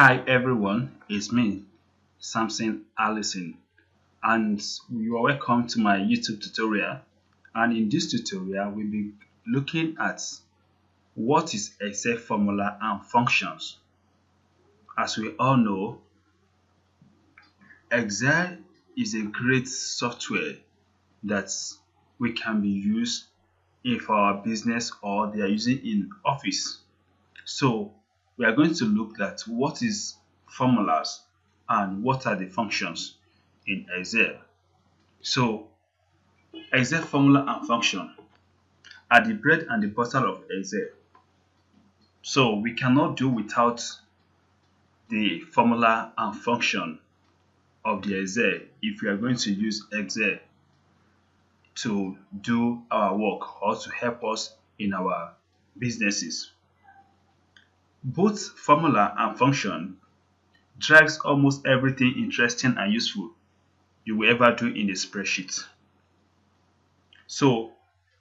Hi everyone, it's me, Samson Allison, and you are welcome to my YouTube tutorial. And in this tutorial, we'll be looking at what is Excel formula and functions. As we all know, Excel is a great software that we can be used for our business or they are using in office. So we are going to look at what is formulas and what are the functions in Excel. So Excel formula and function are the bread and the butter of Excel. So we cannot do without the formula and function of the Excel if we are going to use Excel to do our work or to help us in our businesses. Both formula and function drives almost everything interesting and useful you will ever do in a spreadsheet. So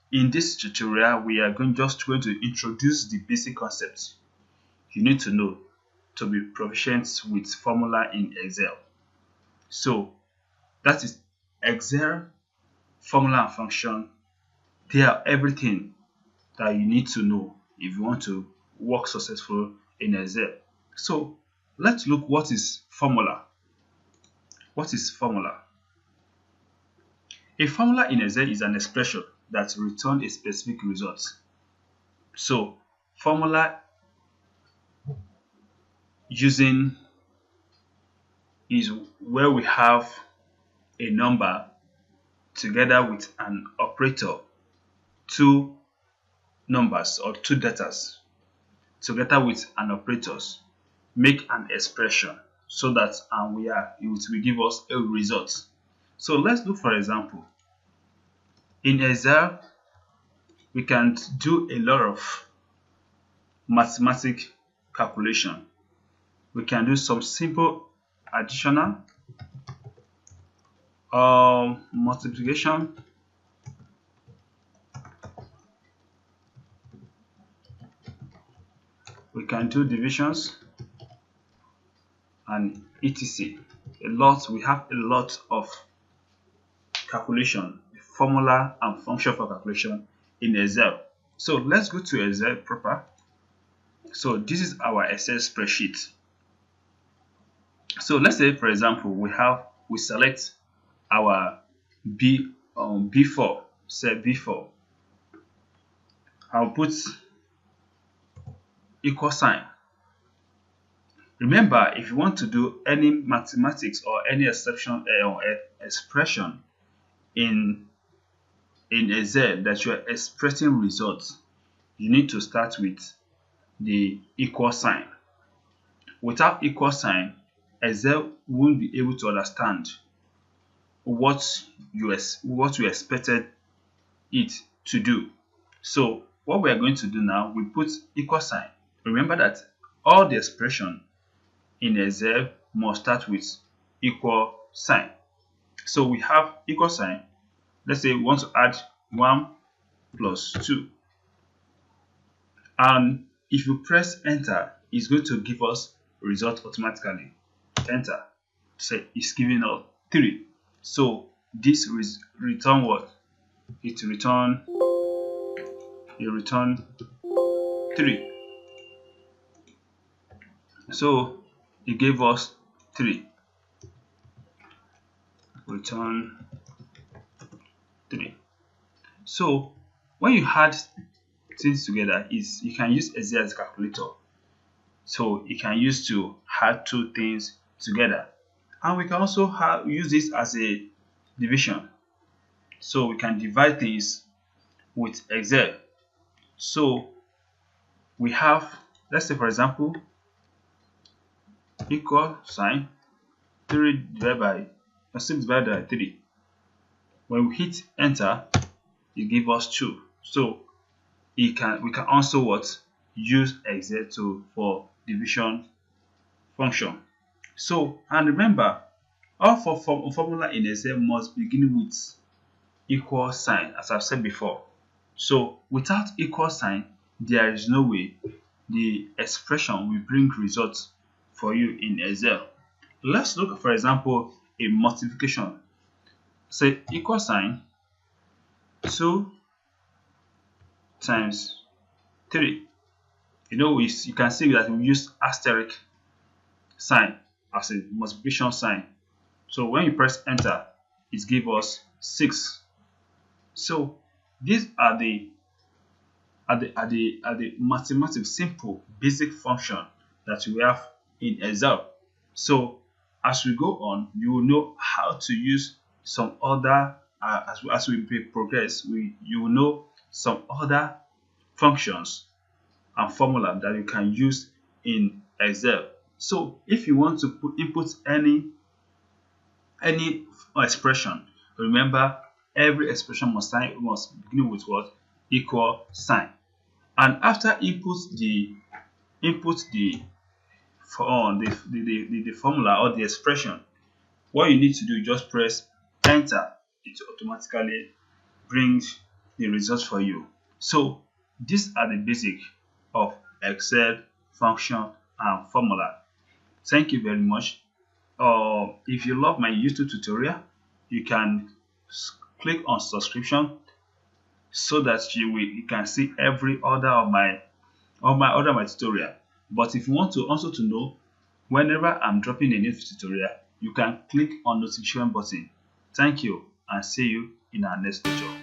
in this tutorial, we are just going to introduce the basic concepts you need to know to be proficient with formula in Excel. So that is Excel formula and function. They are everything that you need to know if you want to work successful in Excel. So let's look what is formula. What is formula? A formula in Excel is an expression that returns a specific result. So formula using is where we have a number together with an operator, two numbers or two datas together with an operators make an expression so that it will give us a result. So let's look for example. In Excel, we can do a lot of mathematical calculation. We can do some simple additional multiplication, we can do divisions and etc. We have a lot of calculation, formula and function for calculation in Excel. So let's go to Excel proper. So this is our Excel spreadsheet. So let's say for example we select our B4, say B4. I'll put equal sign. Remember, if you want to do any mathematics or any exception or expression in Excel that you are expressing results, you need to start with the equal sign. Without equal sign, Excel won't be able to understand what you expected it to do. So what we are going to do now, we put equal sign. Remember that all the expression in Excel must start with equal sign. So we have equal sign. Let's say we want to add 1 plus 2. And if you press enter, it's going to give us result automatically. Enter. Say it's giving us 3. So this return what? It return 3. So it gave us 3. Return 3. So when you add things together, you can use Excel as a calculator. So you can use to add two things together, and we can also use this as a division. So we can divide things with Excel. So we have, let's say for example, equal sign 3 divided by 6 divided by 3. When we hit enter, it gives us 2. So we can also use Excel for division function. So, and remember, all formula in Excel must begin with equal sign, as I've said before. So without equal sign, there is no way the expression will bring results for you in Excel. Let's look, for example, a multiplication. Say equal sign 2 times 3. You can see that we use asterisk sign as a multiplication sign. So when you press enter, it gives us 6. So these are the mathematical simple basic function that we have in Excel. So as we go on, you will know how to use some other as we progress. You will know some other functions and formula that you can use in Excel. So if you want to input any expression, remember every expression must begin with what? Equal sign. And after input the formula or the expression, what you need to do is just press enter. It automatically brings the results for you. So these are the basic of Excel function and formula. Thank you very much. If you love my YouTube tutorial, you can click on subscription so that you can see every other of my tutorial. But if you want to also to know whenever I'm dropping a new tutorial, you can click on notification button. Thank you and see you in our next lecture.